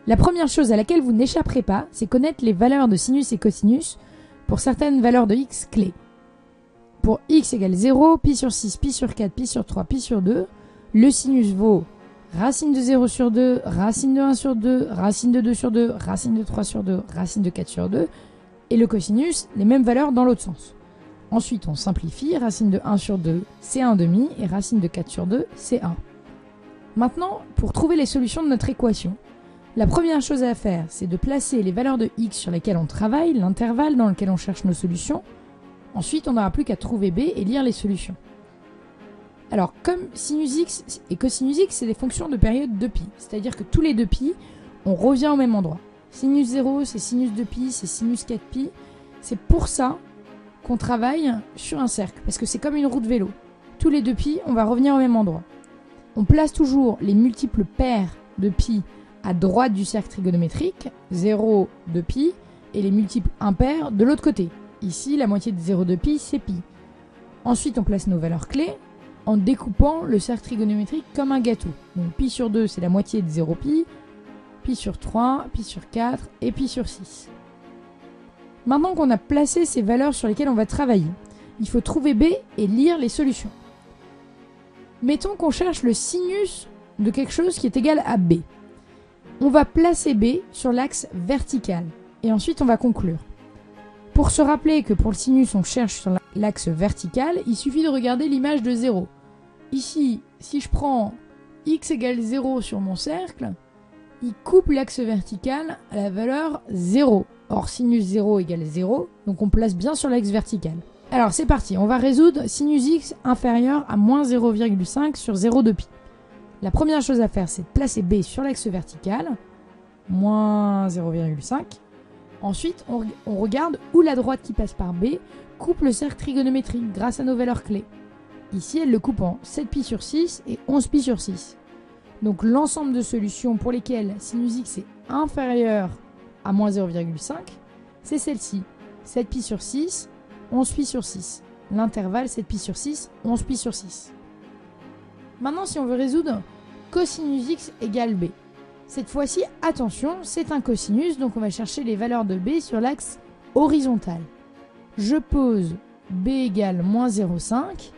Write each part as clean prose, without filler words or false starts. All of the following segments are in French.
La première chose à laquelle vous n'échapperez pas, c'est connaître les valeurs de sinus et cosinus pour certaines valeurs de x clés. Pour x égale 0, pi sur 6, pi sur 4, pi sur 3, pi sur 2, le sinus vaut racine de 0 sur 2, racine de 1 sur 2, racine de 2 sur 2, racine de 3 sur 2, racine de 4 sur 2, et le cosinus, les mêmes valeurs dans l'autre sens. Ensuite, on simplifie, racine de 1 sur 2, c'est 1,5, et racine de 4 sur 2, c'est 1. Maintenant, pour trouver les solutions de notre équation, la première chose à faire, c'est de placer les valeurs de x sur lesquelles on travaille, l'intervalle dans lequel on cherche nos solutions. Ensuite, on n'aura plus qu'à trouver b et lire les solutions. Alors, comme sinus x et cosinus x, c'est des fonctions de période de pi, c'est-à-dire que tous les 2 pi, on revient au même endroit. Sinus 0, c'est sinus 2pi, c'est sinus 4pi. C'est pour ça qu'on travaille sur un cercle, parce que c'est comme une roue de vélo. Tous les 2 pi, on va revenir au même endroit. On place toujours les multiples paires de pi à droite du cercle trigonométrique, 0 de pi, et les multiples impairs de l'autre côté. Ici, la moitié de 0 de pi, c'est pi. Ensuite, on place nos valeurs clés en découpant le cercle trigonométrique comme un gâteau. Donc pi sur 2, c'est la moitié de 0 pi, pi sur 3, pi sur 4 et pi sur 6. Maintenant qu'on a placé ces valeurs sur lesquelles on va travailler, il faut trouver b et lire les solutions. Mettons qu'on cherche le sinus de quelque chose qui est égal à b. On va placer b sur l'axe vertical et ensuite on va conclure. Pour se rappeler que pour le sinus on cherche sur l'axe vertical, il suffit de regarder l'image de 0. Ici, si je prends x égale 0 sur mon cercle, il coupe l'axe vertical à la valeur 0. Or sinus 0 égale 0, donc on place bien sur l'axe vertical. Alors c'est parti, on va résoudre sinus x inférieur à moins 0,5 sur 0 de pi. La première chose à faire, c'est de placer b sur l'axe vertical, moins 0,5. Ensuite, on regarde où la droite qui passe par b coupe le cercle trigonométrique grâce à nos valeurs clés. Ici, elle le coupe en 7pi sur 6 et 11pi sur 6. Donc l'ensemble de solutions pour lesquelles sinus x est inférieur à moins 0,5, c'est celle-ci. 7pi sur 6, 11pi sur 6. L'intervalle 7pi sur 6, 11pi sur 6. Maintenant, si on veut résoudre cosinus x égale b. Cette fois-ci, attention, c'est un cosinus, donc on va chercher les valeurs de b sur l'axe horizontal. Je pose b égale moins 0,5.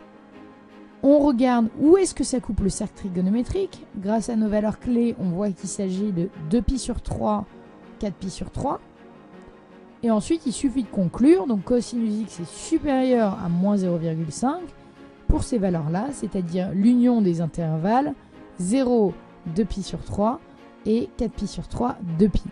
On regarde où est-ce que ça coupe le cercle trigonométrique. Grâce à nos valeurs clés, on voit qu'il s'agit de 2pi sur 3, 4pi sur 3. Et ensuite, il suffit de conclure. Donc cosinus x est supérieur à moins 0,5 pour ces valeurs-là, c'est-à-dire l'union des intervalles 0, 2pi sur 3 et 4pi sur 3, 2pi.